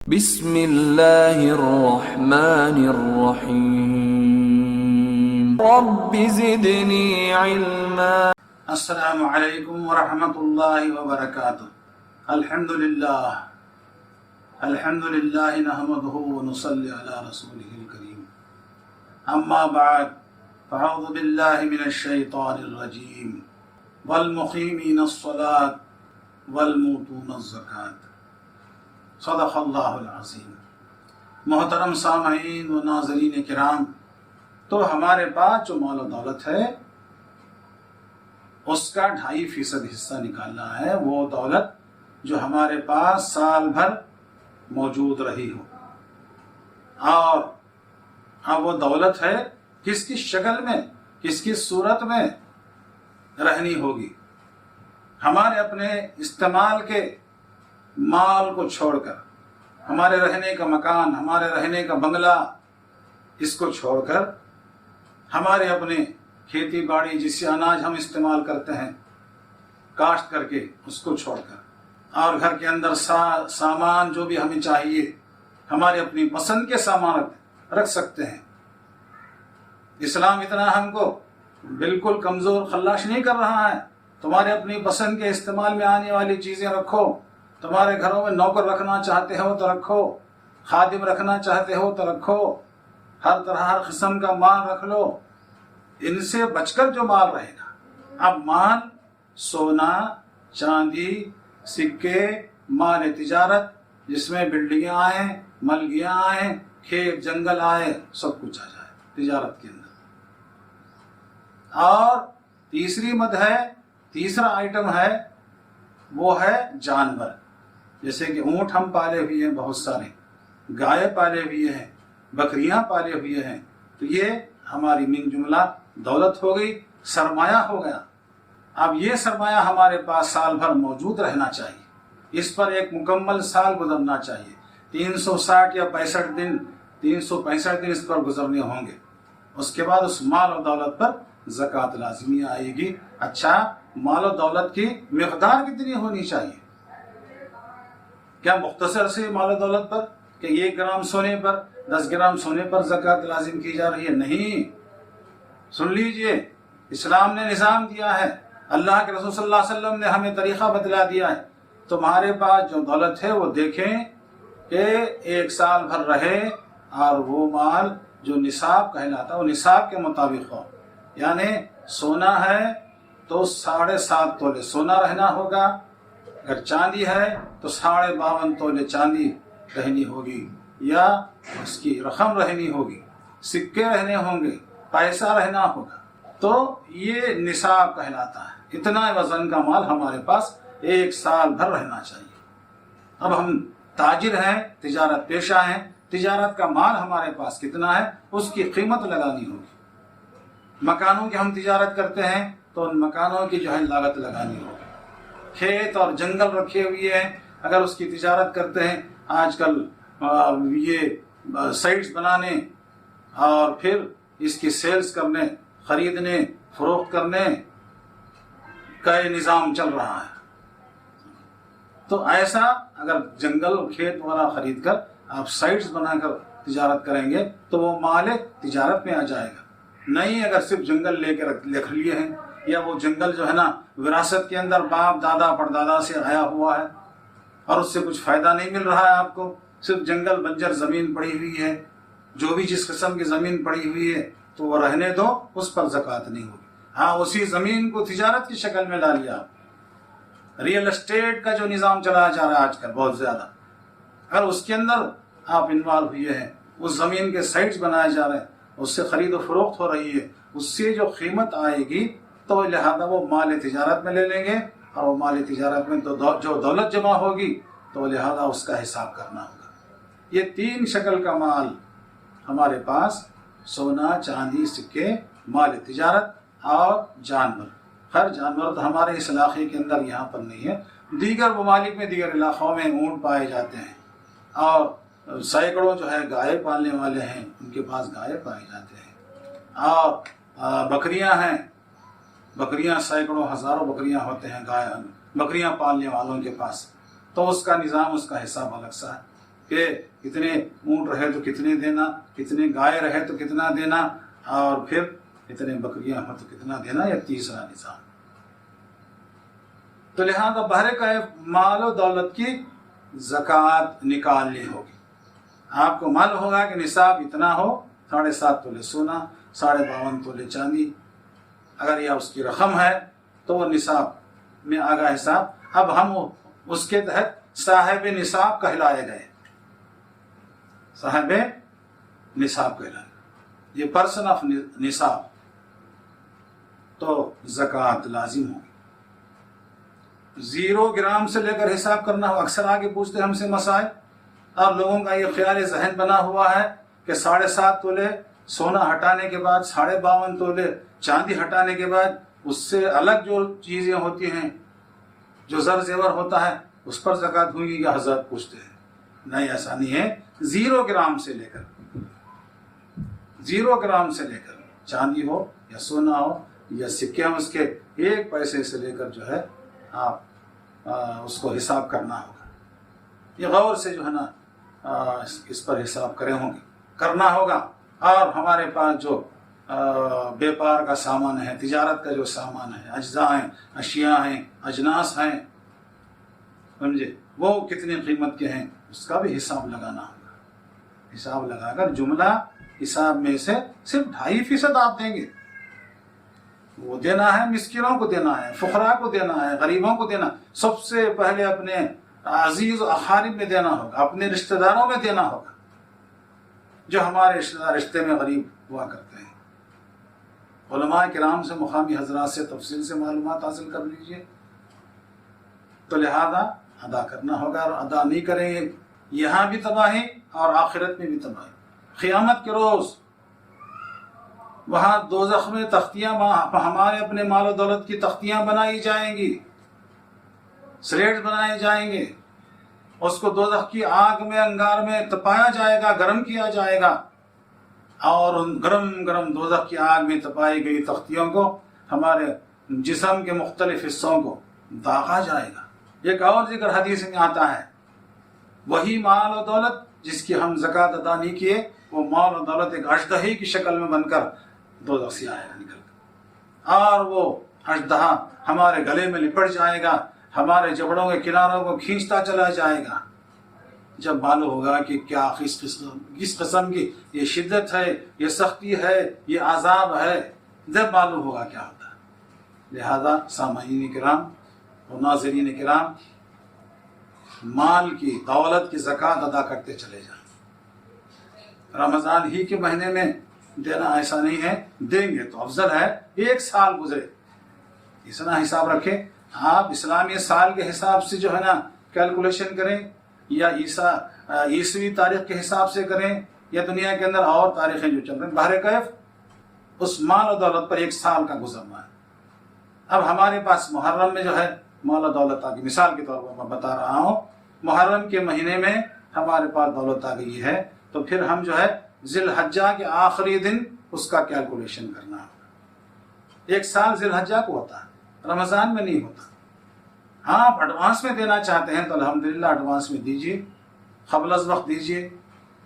بسم اللہ الرحمن الرحیم رب زدنی علما۔ السلام علیکم ورحمۃ اللہ وبرکاتہ۔ الحمدللہ نحمدہ ونصلی علی رسولہ الکریم، اما بعد فاعوذ باللہ من الشیطان الرجیم، والمقیمین الصلاۃ والموتون الزکاۃ، صدق اللہ العظیم۔ محترم سامعین و ناظرین کرام، تو ہمارے پاس جو مال و دولت ہے اس کا 2.5% حصہ نکالنا ہے، وہ دولت جو ہمارے پاس سال بھر موجود رہی ہو، اور اب وہ دولت ہے کس کی شکل میں، کس کی صورت میں رہنی ہوگی۔ ہمارے اپنے استعمال کے مال کو چھوڑ کر، ہمارے رہنے کا مکان، ہمارے رہنے کا بنگلہ، اس کو چھوڑ کر، ہمارے اپنے کھیتی باڑی جس سے اناج ہم استعمال کرتے ہیں کاشت کر کے، اس کو چھوڑ کر، اور گھر کے اندر سامان جو بھی ہمیں چاہیے، ہمارے اپنی پسند کے سامان رکھ سکتے ہیں۔ اسلام اتنا ہم کو بالکل کمزور خلاش نہیں کر رہا ہے۔ تمہارے اپنی پسند کے استعمال میں آنے والی چیزیں رکھو، تمہارے گھروں میں نوکر رکھنا چاہتے ہو تو رکھو، خادم رکھنا چاہتے ہو تو رکھو، ہر طرح ہر قسم کا مال رکھ لو، ان سے بچ کر جو مال رہے گا۔ اب مال سونا، چاندی، سکے، مال تجارت جس میں بلڈنگیں آئیں، ملگیاں آئیں، کھیت جنگل آئے، سب کچھ آ جائے تجارت کے اندر۔ اور تیسرا آئٹم ہے، وہ ہے جانور، جیسے کہ اونٹ ہم پالے ہوئے ہیں، بہت سارے گائے پالے ہوئے ہیں، بکریاں پالے ہوئے ہیں، تو یہ ہماری من جملہ دولت ہو گئی، سرمایہ ہو گیا۔ اب یہ سرمایہ ہمارے پاس سال بھر موجود رہنا چاہیے، اس پر ایک مکمل سال گزرنا چاہیے، 360 یا 365 دن اس پر گزرنے ہوں گے۔ اس کے بعد اس مال و دولت پر زکوٰۃ لازمی آئے گی۔ اچھا، مال و دولت کی مقدار کتنی ہونی چاہیے؟ کیا مختصر سے مال و دولت پر کہ 1 گرام سونے پر، 10 گرام سونے پر زکوٰۃ لازم کی جا رہی ہے؟ نہیں، سن لیجئے، اسلام نے نظام دیا ہے، اللہ کے رسول صلی اللہ علیہ وسلم نے ہمیں طریقہ بتلا دیا ہے۔ تمہارے پاس جو دولت ہے وہ دیکھیں کہ 1 سال بھر رہے، اور وہ مال جو نصاب کہلاتا ہے وہ نصاب کے مطابق ہو۔ یعنی سونا ہے تو 7.5 تولے سونا رہنا ہوگا، اگر چاندی ہے تو 52.5 تولے چاندی رہنی ہوگی، یا اس کی رقم رہنی ہوگی، سکے رہنے ہوں گے، پیسہ رہنا ہوگا، تو یہ نصاب کہلاتا ہے۔ اتنا وزن کا مال ہمارے پاس 1 سال بھر رہنا چاہیے۔ اب ہم تاجر ہیں، تجارت پیشہ ہیں، تجارت کا مال ہمارے پاس کتنا ہے اس کی قیمت لگانی ہوگی۔ مکانوں کی ہم تجارت کرتے ہیں تو ان مکانوں کی جو ہے لاگت لگانی ہوگی۔ کھیت اور جنگل رکھے ہوئے ہیں، اگر اس کی تجارت کرتے ہیں، آج کل یہ سائٹس بنانے اور پھر اس کی سیلز کرنے، خریدنے فروخت کرنے کا یہ نظام چل رہا ہے۔ تو ایسا اگر جنگل اور کھیت وغیرہ خرید کر آپ سائٹس بنا کر تجارت کریں گے تو وہ مال تجارت میں آ جائے گا۔ نہیں اگر صرف جنگل لے کے رکھ لیے ہیں، یا وہ جنگل جو ہے نا وراثت کے اندر باپ دادا پردادا سے آیا ہوا ہے اور اس سے کچھ فائدہ نہیں مل رہا ہے آپ کو، صرف جنگل بنجر زمین پڑی ہوئی ہے، جو بھی جس قسم کی زمین پڑی ہوئی ہے تو وہ رہنے دو، اس پر زکوٰۃ نہیں ہوگی۔ ہاں، اسی زمین کو تجارت کی شکل میں ڈالیے آپ۔ ریئل اسٹیٹ کا جو نظام چلایا جا رہا ہے آج کل بہت زیادہ، اگر اس کے اندر آپ انوالو ہوئے ہیں، اس زمین کے سائٹس بنائے جا رہے ہیں، اس سے خرید و فروخت ہو رہی ہے، اس سے جو قیمت آئے گی تو لہذا وہ مال تجارت میں لے لیں گے، اور وہ مال تجارت میں تو جو دولت جمع ہوگی تو لہذا اس کا حساب کرنا ہوگا۔ یہ 3 شکل کا مال ہمارے پاس، سونا، چاندی، سکے، مال تجارت اور جانور۔ ہر جانور تو ہمارے اس علاقے کے اندر یہاں پر نہیں ہے، دیگر ممالک میں، دیگر علاقوں میں اونٹ پائے جاتے ہیں، اور سینکڑوں جو ہے گائے پالنے والے ہیں، ان کے پاس گائے پائے جاتے ہیں، اور بکریاں ہیں، بکریاں سینکڑوں ہزاروں بکریاں ہوتے ہیں، بکریاں پالنے والوں کے پاس، تو اس کا نظام، اس کا حساب الگ سا ہے۔ کہ اتنے اونٹ رہے تو کتنے دینا، کتنے گائے رہے تو کتنا دینا، اور پھر اتنے بکریاں ہوں تو کتنا دینا، یا تیسرا نظام۔ تو لہذا بہر کیف مال و دولت کی زکوٰۃ نکالنی ہوگی۔ آپ کو معلوم ہوگا کہ نصاب اتنا ہو، 7.5 تولے سونا، 52.5 تولے چاندی، اگر یہ اس کی رقم ہے تو وہ نصاب میں آگا حساب۔ اب ہم اس کے تحت صاحب نصاب کہلائے گئے، صاحب نصاب کہلائے، یہ پرسن آف نصاب، تو زکوٰۃ لازم ہوگی۔ 0 گرام سے لے کر حساب کرنا ہو۔ اکثر آگے پوچھتے ہیں ہم سے مسائل، اور لوگوں کا یہ خیال ذہن بنا ہوا ہے کہ 7.5 تولے سونا ہٹانے کے بعد، 52.5 تولے چاندی ہٹانے کے بعد، اس سے الگ جو چیزیں ہوتی ہیں، جو زر زیور ہوتا ہے، اس پر زکوٰۃ ہوگی یا حضرت پوچھتے ہیں۔ نہیں، ایسا نہیں ہے۔ 0 گرام سے لے کر 0 گرام سے لے کر چاندی ہو یا سونا ہو یا سکے ہوں، اس کے 1 پیسے سے لے کر جو ہے آپ اس کو حساب کرنا ہوگا۔ یہ غور سے جو ہے نا اس پر حساب کرنا ہوگا۔ اور ہمارے پاس جو بیپار کا سامان ہے، تجارت کا جو سامان ہے، اجزاء ہیں، اشیاء ہیں، اجناس ہیں، سمجھے، وہ کتنی قیمت کے ہیں، اس کا بھی حساب لگانا ہوگا۔ حساب لگا کر جملہ حساب میں سے صرف 2.5% آپ دیں گے، وہ دینا ہے، مسکینوں کو دینا ہے، فقراء کو دینا ہے، غریبوں کو دینا۔ سب سے پہلے اپنے عزیز و اقارب میں دینا ہوگا، اپنے رشتہ داروں میں دینا ہوگا، جو ہمارے رشتہ دار رشتے میں غریب ہوا کرتے ہیں۔ علماء کرام سے، مقامی حضرات سے تفصیل سے معلومات حاصل کر لیجئے۔ تو لہذا ادا کرنا ہوگا، اور ادا نہیں کریں گے یہاں بھی تباہی اور آخرت میں بھی تباہی۔ قیامت کے روز وہاں دوزخ میں تختیاں، ہمارے اپنے مال و دولت کی تختیاں بنائی جائیں گی، سلیٹ بنائے جائیں گے، اس کو دوزخ کی آگ میں، انگار میں تپایا جائے گا، گرم کیا جائے گا، اور ان گرم گرم دوزخ کی آگ میں تپائی گئی تختیوں کو ہمارے جسم کے مختلف حصوں کو داغا جائے گا۔ ایک اور ذکر حدیث میں آتا ہے، وہی مال و دولت جس کی ہم زکوٰۃ ادا نہیں کیے، وہ مال و دولت ایک اژدہے کی شکل میں بن کر دوزخ سے آئے گا نکل کر، اور وہ اژدہا ہمارے گلے میں لپٹ جائے گا، ہمارے جبڑوں کے کناروں کو کھینچتا چلا جائے گا۔ جب معلوم ہوگا کہ کیا کس قسم کی یہ شدت ہے، یہ سختی ہے، یہ عذاب ہے، جب معلوم ہوگا کیا ہوتا ہے۔ لہذا سامعین کرام اور ناظرین کرام، مال کی، دولت کی زکوٰۃ ادا کرتے چلے جائیں۔ رمضان ہی کے مہینے میں دینا ایسا نہیں ہے، دیں گے تو افضل ہے، 1 سال گزرے اتنا حساب رکھیں۔ آپ اسلامی سال کے حساب سے جو ہے نا کیلکولیشن کریں، یا عیسوی تاریخ کے حساب سے کریں، یا دنیا کے اندر اور تاریخیں جو چل رہی ہیں، بہر کیف اس مال و دولت پر 1 سال کا گزرنا ہے۔ اب ہمارے پاس محرم میں جو ہے مال و دولت آ گئی، مثال کے طور پر میں بتا رہا ہوں، محرم کے مہینے میں ہمارے پاس دولت آ گئی ہے، تو پھر ہم جو ہے ذی الحجہ کے آخری دن اس کا کیلکولیشن کرنا ہوگا۔ 1 سال ذی الحجہ کو ہوتا ہے، رمضان میں نہیں ہوتا۔ ہاں، آپ ایڈوانس میں دینا چاہتے ہیں تو الحمدللہ ایڈوانس میں دیجیے، قبل از وقت دیجیے،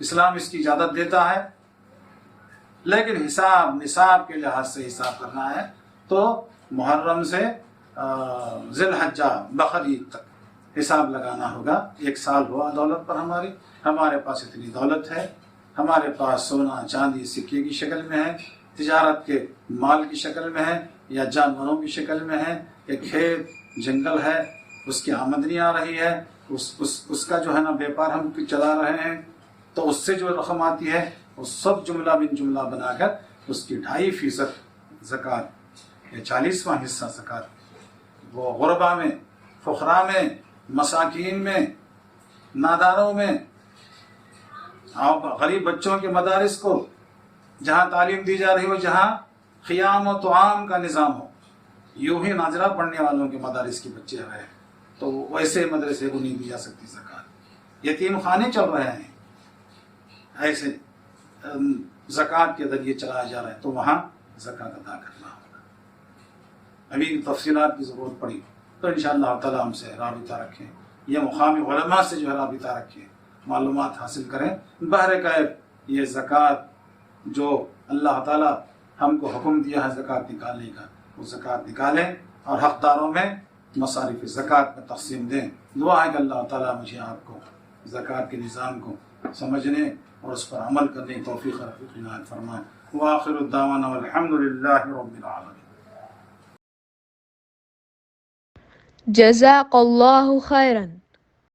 اسلام اس کی اجازت دیتا ہے، لیکن نصاب کے لحاظ سے حساب کرنا ہے تو محرم سے ذی الحجہ بقرعید تک حساب لگانا ہوگا۔ 1 سال ہوا دولت پر ہمارے پاس اتنی دولت ہے، ہمارے پاس سونا چاندی سکے کی شکل میں ہے، تجارت کے مال کی شکل میں ہے، یا جانوروں کی شکل میں ہے، یا کھیت جنگل ہے، اس کی آمدنی آ رہی ہے، اس کا جو ہے نا بیپار ہم چلا رہے ہیں، تو اس سے جو رقم آتی ہے وہ سب جملہ بن جملہ بنا کر اس کی 2.5% زکوٰۃ یا 40واں حصہ زکوٰۃ وہ غربا میں، فقراء میں، مساکین میں، ناداروں میں، اور غریب بچوں کے مدارس کو جہاں تعلیم دی جا رہی ہو، جہاں قیام و طعام کا نظام ہو، یوں ہی ناظرہ پڑھنے والوں کے مدارس کے بچے رہے تو ویسے مدرسے کو نہیں دی جا سکتی زکوٰۃ۔ یتیم خانے چل رہے ہیں، ایسے زکوٰۃ کے ذریعے چلایا جا رہا ہے، تو وہاں زکوٰۃ ادا کرنا ہوگا۔ ابھی تفصیلات کی ضرورت پڑی تو انشاءاللہ تعالیٰ ہم سے رابطہ رکھیں، یہ مقامی علماء سے جو ہے رابطہ رکھیں، معلومات حاصل کریں. بہر کیف یہ زکوٰۃ جو اللہ تعالیٰ ہم کو حکم دیا ہے زکوٰۃ نکالنے کا، وہ زکوٰۃ نکالیں اور حقداروں میں مصارف زکوٰۃ میں تقسیم دیں. دعا ہے کہ اللہ تعالیٰ مجھے آپ کو زکوٰۃ کے نظام کو سمجھنے اور اس پر عمل کرنے کی توفیق عنایت فرمائے. وآخر الدعوانا والحمد للہ رب العالمین. جزاک اللہ خیرا.